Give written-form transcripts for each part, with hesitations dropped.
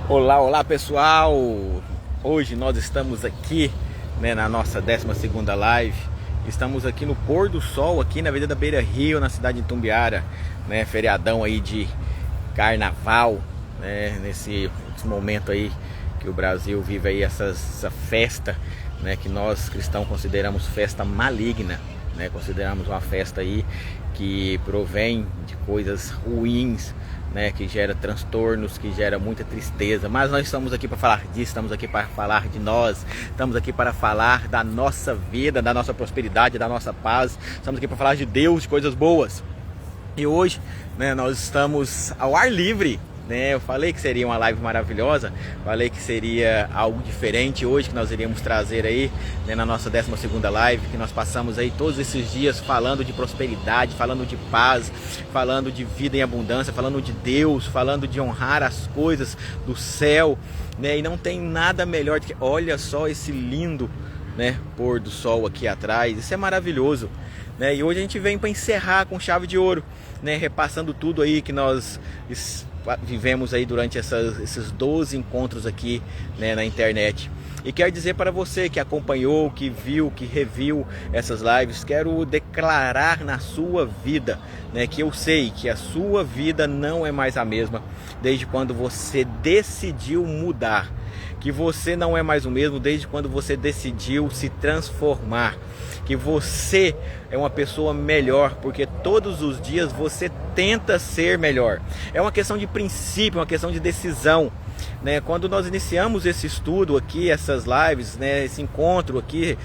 Olá, olá pessoal! Hoje nós estamos aqui, na nossa 12ª live. Estamos aqui no pôr do sol, aqui na Avenida Beira Rio, na cidade de Itumbiara, feriadão aí de carnaval, nesse momento aí que o Brasil vive aí essa festa, que nós cristãos consideramos festa maligna, consideramos uma festa aí que provém de coisas ruins, que gera transtornos, que gera muita tristeza. Mas nós estamos aqui para falar disso, estamos aqui para falar de nós, estamos aqui para falar da nossa vida, da nossa prosperidade, da nossa paz. Estamos aqui para falar de Deus, de coisas boas. E hoje, nós estamos ao ar livre. Eu falei que seria uma live maravilhosa, falei que seria algo diferente hoje que nós iríamos trazer aí, na nossa 12ª live, que nós passamos aí todos esses dias falando de prosperidade, falando de paz, falando de vida em abundância, falando de Deus, falando de honrar as coisas do céu, e não tem nada melhor do que, olha só esse lindo, pôr do sol aqui atrás, isso é maravilhoso, e hoje a gente vem para encerrar com chave de ouro, repassando tudo aí que nós vivemos aí durante esses 12 encontros aqui, na internet. E quero dizer para você que acompanhou, que viu, que reviu essas lives, quero declarar na sua vida, que eu sei que a sua vida não é mais a mesma desde quando você decidiu mudar, que você não é mais o mesmo desde quando você decidiu se transformar, que você é uma pessoa melhor, porque todos os dias você tenta ser melhor. É uma questão de princípio, uma questão de decisão. Quando nós iniciamos esse estudo aqui, essas lives, esse encontro aqui,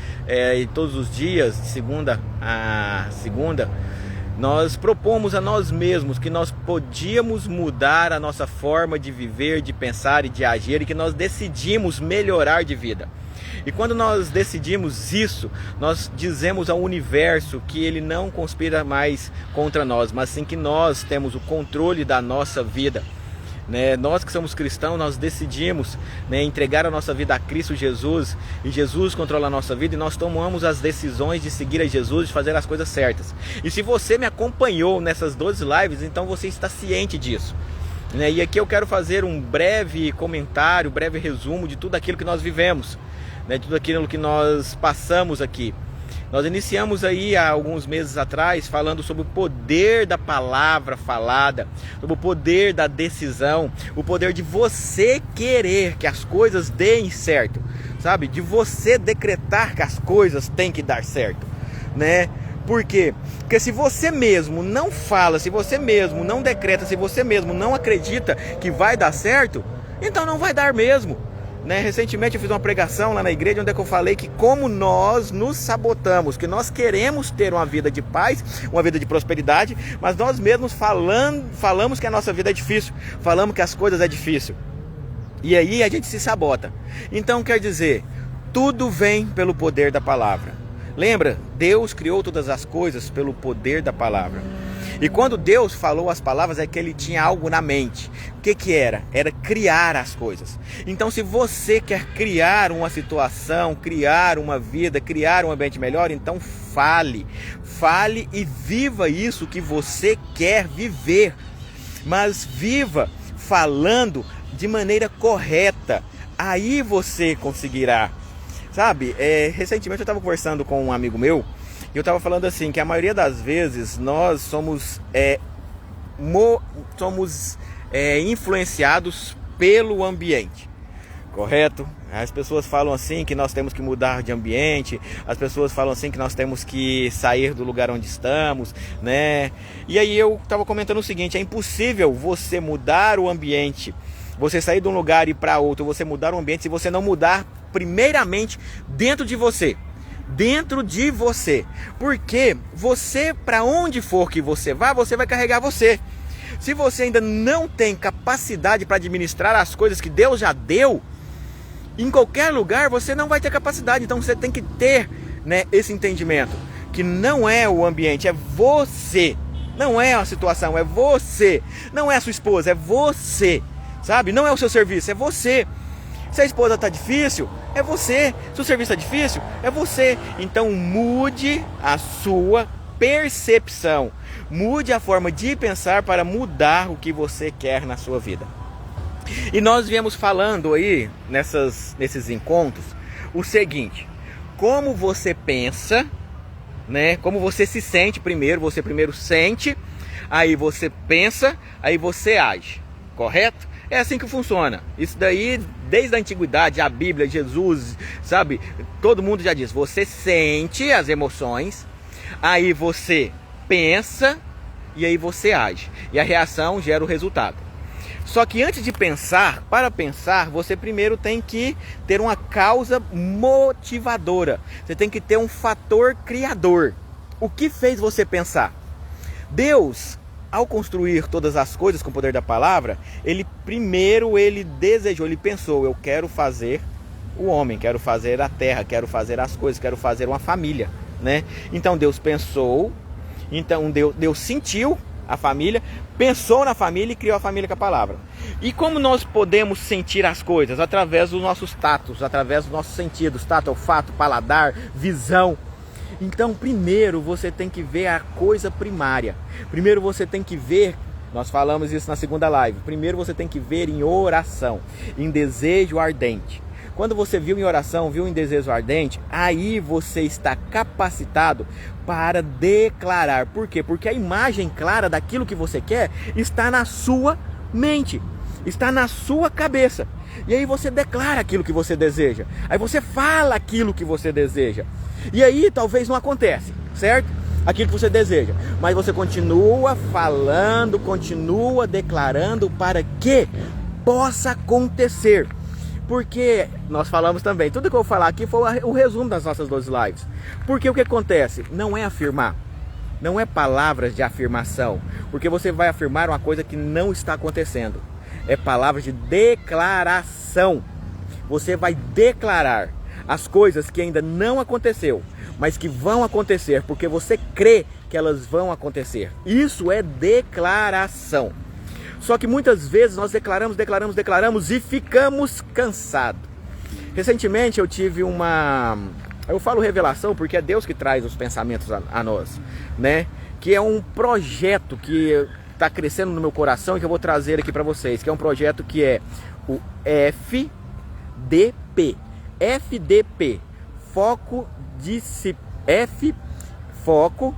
todos os dias, de segunda a segunda, nós propomos a nós mesmos que nós podíamos mudar a nossa forma de viver, de pensar e de agir, e que nós decidimos melhorar de vida. E quando nós decidimos isso, nós dizemos ao universo que ele não conspira mais contra nós, mas sim que nós temos o controle da nossa vida. Nós que somos cristãos, nós decidimos entregar a nossa vida a Cristo Jesus, e Jesus controla a nossa vida, e nós tomamos as decisões de seguir a Jesus, de fazer as coisas certas. E se você me acompanhou nessas 12 lives, então você está ciente disso. E aqui eu quero fazer um breve comentário, um breve resumo de tudo aquilo que nós vivemos, de tudo aquilo que nós passamos aqui. Nós iniciamos aí há alguns meses atrás falando sobre o poder da palavra falada, sobre o poder da decisão, o poder de você querer que as coisas deem certo, sabe? De você decretar que as coisas têm que dar certo, Por quê? Porque se você mesmo não fala, se você mesmo não decreta, se você mesmo não acredita que vai dar certo, então não vai dar mesmo. Recentemente eu fiz uma pregação lá na igreja onde eu falei que como nós nos sabotamos, que nós queremos ter uma vida de paz, uma vida de prosperidade, mas nós mesmos falamos que a nossa vida é difícil, falamos que as coisas é difícil, e aí a gente se sabota. Então quer dizer, tudo vem pelo poder da palavra. Lembra? Deus criou todas as coisas pelo poder da palavra. E quando Deus falou as palavras, é que ele tinha algo na mente. O que era? Era criar as coisas. Então, se você quer criar uma situação, criar uma vida, criar um ambiente melhor, então fale. Fale e viva isso que você quer viver. Mas viva falando de maneira correta. Aí você conseguirá. Sabe, recentemente eu estava conversando com um amigo meu, e eu estava falando assim, que a maioria das vezes nós somos influenciados pelo ambiente, correto? As pessoas falam assim que nós temos que mudar de ambiente, as pessoas falam assim que nós temos que sair do lugar onde estamos, E aí eu estava comentando o seguinte, é impossível você mudar o ambiente, você sair de um lugar e ir para outro, você mudar o ambiente se você não mudar primeiramente dentro de você. Dentro de você. Porque você, para onde for que você vai carregar você. Se você ainda não tem capacidade para administrar as coisas que Deus já deu, em qualquer lugar você não vai ter capacidade. Então você tem que ter, esse entendimento, que não é o ambiente, é você. Não é a situação, é você. Não é a sua esposa, é você. Sabe? Não é o seu serviço, é você. Se a esposa está difícil, é você. Se o serviço está difícil, é você. Então mude a sua percepção. Mude a forma de pensar para mudar o que você quer na sua vida. E nós viemos falando aí nesses encontros o seguinte: como você pensa, né? Como você se sente primeiro, você primeiro sente, aí você pensa, aí você age, correto? É assim que funciona. Isso daí, desde a antiguidade, a Bíblia, Jesus, sabe? Todo mundo já diz, você sente as emoções, aí você pensa e aí você age. E a reação gera o resultado. Só que antes de pensar, para pensar, você primeiro tem que ter uma causa motivadora. Você tem que ter um fator criador. O que fez você pensar? Deus, ao construir todas as coisas com o poder da palavra, ele desejou, ele pensou, eu quero fazer o homem, quero fazer a terra, quero fazer as coisas, quero fazer uma família, né? Então Deus pensou, então Deus sentiu a família, pensou na família e criou a família com a palavra. E como nós podemos sentir as coisas? Através dos nossos tatos, através dos nossos sentidos, tato, olfato, paladar, visão. Então primeiro você tem que ver a coisa primária. Primeiro você tem que ver, nós falamos isso na segunda live, primeiro você tem que ver em oração, em desejo ardente. Quando você viu em oração, viu em desejo ardente, aí você está capacitado para declarar. Por quê? Porque a imagem clara daquilo que você quer está na sua mente, está na sua cabeça. E aí você declara aquilo que você deseja. Aí você fala aquilo que você deseja. E aí talvez não acontece, certo? Aquilo que você deseja. Mas você continua falando, continua declarando para que possa acontecer. Porque nós falamos também, tudo que eu vou falar aqui foi o resumo das nossas 12 lives. Porque o que acontece? Não é afirmar, não é palavras de afirmação, porque você vai afirmar uma coisa que não está acontecendo. É palavras de declaração. Você vai declarar as coisas que ainda não aconteceu, mas que vão acontecer, porque você crê que elas vão acontecer. Isso é declaração. Só que muitas vezes nós declaramos e ficamos cansados. Recentemente eu tive eu falo revelação porque é Deus que traz os pensamentos a nós, né? Que é um projeto que está crescendo no meu coração e que eu vou trazer aqui para vocês. Que é um projeto que é o FDP. FDP. Foco, foco,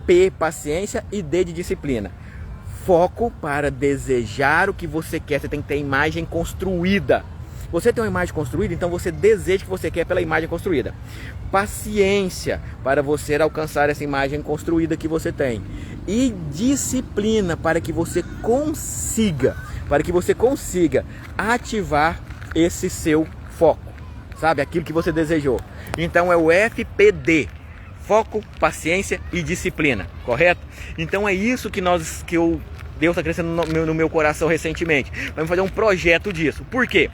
P, paciência e D de disciplina. Foco para desejar o que você quer. Você tem que ter a imagem construída. Você tem uma imagem construída, então você deseja o que você quer pela imagem construída. Paciência para você alcançar essa imagem construída que você tem. E disciplina para que você consiga ativar esse seu foco. Sabe? Aquilo que você desejou. Então é o FPD. Foco, paciência e disciplina, correto? Então é isso que Deus está crescendo no meu coração recentemente. Vamos fazer um projeto disso. Por quê?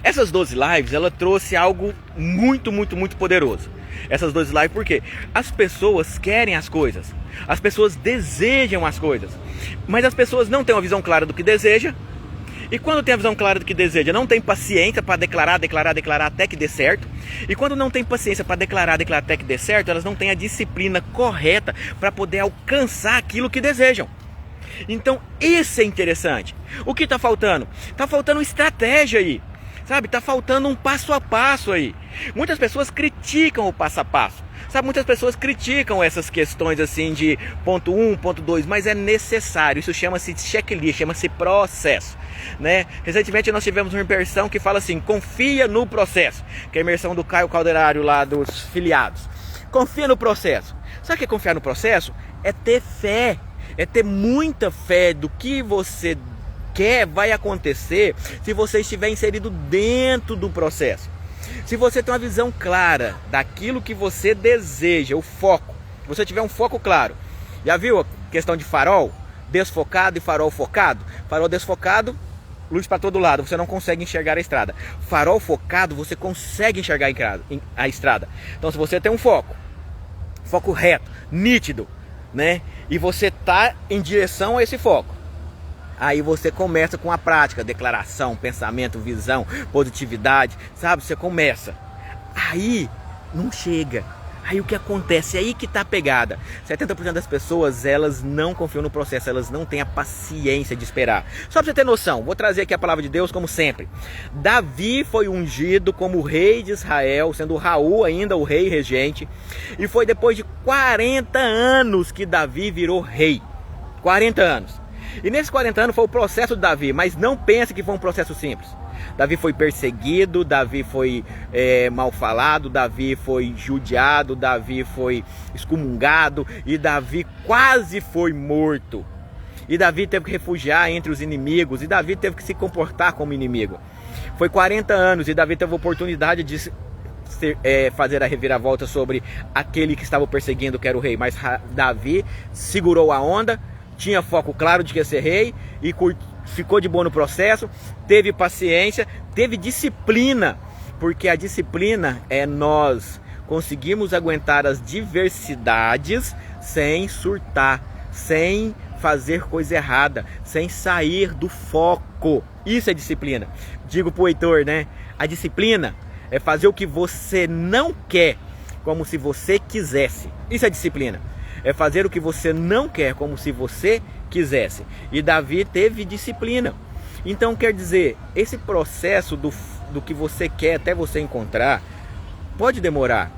Essas 12 lives, ela trouxe algo muito, muito, muito poderoso. Essas 12 lives, por quê? As pessoas querem as coisas. As pessoas desejam as coisas. Mas as pessoas não têm uma visão clara do que deseja. E quando tem a visão clara do que deseja, não tem paciência para declarar até que dê certo. E quando não tem paciência para declarar até que dê certo, elas não têm a disciplina correta para poder alcançar aquilo que desejam. Então isso é interessante. O que está faltando? Está faltando estratégia aí. Sabe, tá faltando um passo a passo aí. Muitas pessoas criticam o passo a passo. Sabe, muitas pessoas criticam essas questões assim de ponto 1, ponto 2, mas é necessário. Isso chama-se checklist, chama-se processo, né? Recentemente nós tivemos uma imersão que fala assim, confia no processo. Que é a imersão do Caio Calderário lá dos filiados. Confia no processo. Sabe o que é confiar no processo? É ter fé. É ter muita fé do que você vai acontecer se você estiver inserido dentro do processo. Se você tem uma visão clara daquilo que você deseja, o foco, se você tiver um foco claro. Já viu a questão de farol? Desfocado e farol focado? Farol desfocado, luz para todo lado, você não consegue enxergar a estrada. Farol focado, você consegue enxergar a estrada. Então se você tem um foco reto, nítido, né? E você está em direção a esse foco, aí você começa com a prática, declaração, pensamento, visão, positividade, sabe? Você começa. Aí não chega. Aí o que acontece? É aí que tá a pegada. 70% das pessoas, elas não confiam no processo, elas não têm a paciência de esperar. Só pra você ter noção, vou trazer aqui a palavra de Deus como sempre. Davi foi ungido como rei de Israel, sendo Raul ainda o rei regente. E foi depois de 40 anos que Davi virou rei. 40 anos. E nesses 40 anos foi o processo de Davi, mas não pense que foi um processo simples. Davi foi perseguido, Davi foi mal falado, Davi foi judiado, Davi foi excomungado e Davi quase foi morto. E Davi teve que refugiar entre os inimigos e Davi teve que se comportar como inimigo. Foi 40 anos e Davi teve a oportunidade de fazer a reviravolta sobre aquele que estava perseguindo, que era o rei. Mas Davi segurou a onda, tinha foco claro de que ia ser rei e ficou de boa no processo, teve paciência, teve disciplina, porque a disciplina é nós conseguimos aguentar as diversidades sem surtar, sem fazer coisa errada, sem sair do foco. Isso é disciplina. Digo pro Heitor, né? A disciplina é fazer o que você não quer, como se você quisesse. Isso é disciplina. É fazer o que você não quer, como se você quisesse. E Davi teve disciplina. Então quer dizer, esse processo do que você quer até você encontrar, pode demorar.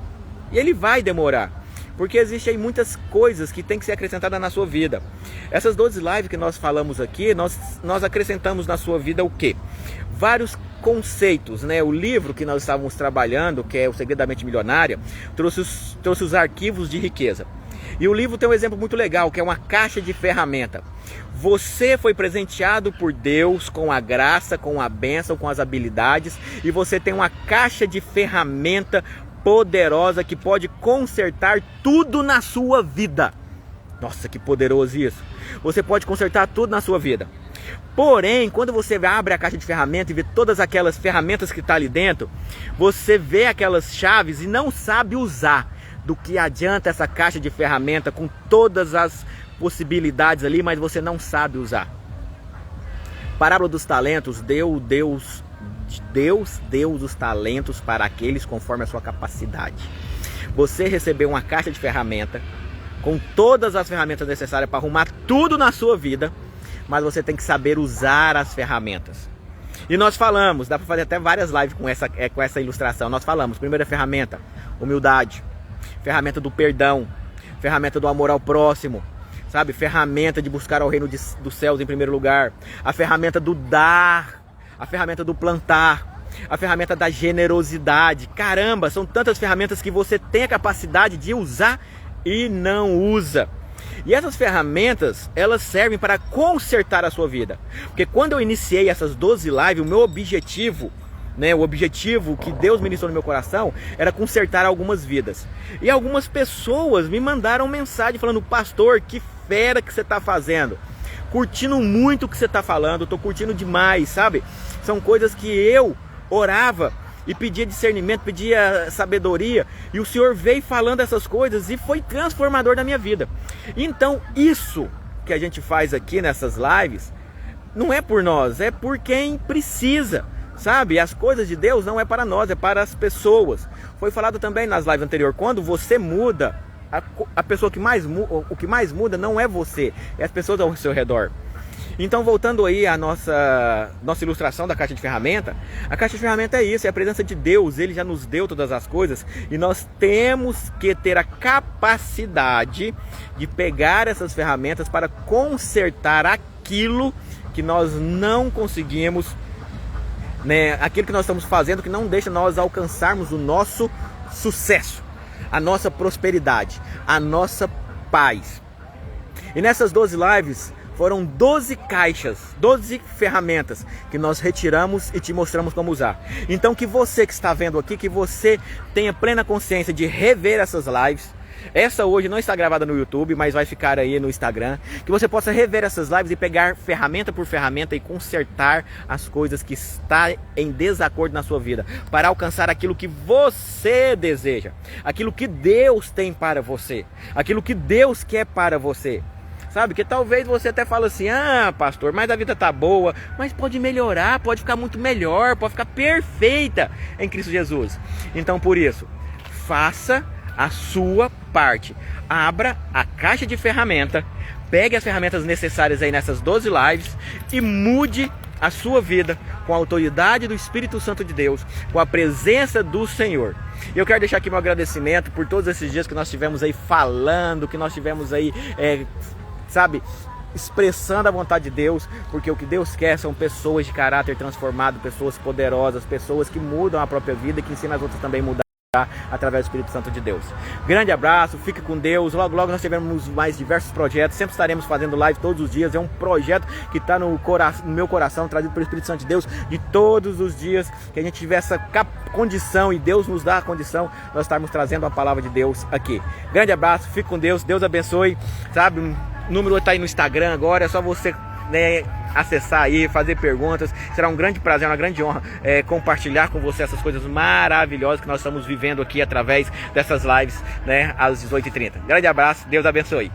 E ele vai demorar. Porque existem aí muitas coisas que tem que ser acrescentadas na sua vida. Essas 12 lives que nós falamos aqui, nós acrescentamos na sua vida o quê? Vários conceitos, né? O livro que nós estávamos trabalhando, que é o Segredo da Mente Milionária, trouxe os arquivos de riqueza. E o livro tem um exemplo muito legal, que é uma caixa de ferramenta. Você foi presenteado por Deus com a graça, com a bênção, com as habilidades, e você tem uma caixa de ferramenta poderosa que pode consertar tudo na sua vida. Nossa, que poderoso isso! Você pode consertar tudo na sua vida. Porém, quando você abre a caixa de ferramentas e vê todas aquelas ferramentas que estão ali dentro, você vê aquelas chaves e não sabe usar. Do que adianta essa caixa de ferramenta com todas as possibilidades ali, mas você não sabe usar. Parábola dos talentos, Deus deu os talentos para aqueles conforme a sua capacidade. Você recebeu uma caixa de ferramenta com todas as ferramentas necessárias para arrumar tudo na sua vida, mas você tem que saber usar as ferramentas. E nós falamos, dá para fazer até várias lives com essa ilustração. Nós falamos, primeira ferramenta, humildade. Ferramenta do perdão, ferramenta do amor ao próximo, sabe? Ferramenta de buscar o reino dos céus em primeiro lugar, a ferramenta do dar, a ferramenta do plantar, a ferramenta da generosidade. Caramba, são tantas ferramentas que você tem a capacidade de usar e não usa. E essas ferramentas, elas servem para consertar a sua vida. Porque quando eu iniciei essas 12 lives, o meu objetivo, o objetivo que Deus ministrou no meu coração era consertar algumas vidas. E algumas pessoas me mandaram mensagem falando: pastor, que fera que você está fazendo. Curtindo muito o que você está falando, estou curtindo demais, sabe? São coisas que eu orava e pedia discernimento, pedia sabedoria. E o Senhor veio falando essas coisas e foi transformador da minha vida. Então isso que a gente faz aqui nessas lives não é por nós, é por quem precisa. Sabe, as coisas de Deus não é para nós, é para as pessoas. Foi falado também nas lives anteriores, quando você muda, a pessoa que mais o que mais muda não é você, é as pessoas ao seu redor. Então, voltando aí à nossa ilustração da caixa de ferramenta, a caixa de ferramenta é isso, é a presença de Deus. Ele já nos deu todas as coisas e nós temos que ter a capacidade de pegar essas ferramentas para consertar aquilo que nós não conseguimos, aquilo que nós estamos fazendo que não deixa nós alcançarmos o nosso sucesso, a nossa prosperidade, a nossa paz. E nessas 12 lives foram 12 caixas, 12 ferramentas que nós retiramos e te mostramos como usar. Então que você que está vendo aqui, que você tenha plena consciência de rever essas lives. Essa hoje não está gravada no YouTube, mas vai ficar aí no Instagram. Que você possa rever essas lives e pegar ferramenta por ferramenta e consertar as coisas que estão em desacordo na sua vida, para alcançar aquilo que você deseja, aquilo que Deus tem para você, aquilo que Deus quer para você. Sabe, que talvez você até fale assim: ah, pastor, mas a vida tá boa, mas pode melhorar, pode ficar muito melhor, pode ficar perfeita em Cristo Jesus. Então por isso, faça a sua parte. Abra a caixa de ferramenta, pegue as ferramentas necessárias aí nessas 12 lives e mude a sua vida com a autoridade do Espírito Santo de Deus, com a presença do Senhor. E eu quero deixar aqui meu agradecimento por todos esses dias que nós tivemos aí falando, que nós tivemos aí, expressando a vontade de Deus, porque o que Deus quer são pessoas de caráter transformado, pessoas poderosas, pessoas que mudam a própria vida e que ensinam as outras também a mudar através do Espírito Santo de Deus. Grande abraço, fique com Deus. Logo logo nós teremos mais diversos projetos, sempre estaremos fazendo live todos os dias. É um projeto que está no meu coração, trazido pelo Espírito Santo de Deus, de todos os dias que a gente tiver essa condição, e Deus nos dá a condição, nós estarmos trazendo a palavra de Deus aqui. Grande abraço, fique com Deus, Deus abençoe. Sabe, o número está aí no Instagram agora, é só você acessar aí, fazer perguntas. Será um grande prazer, uma grande honra compartilhar com você essas coisas maravilhosas que nós estamos vivendo aqui através dessas lives, às 18h30. Grande abraço, Deus abençoe.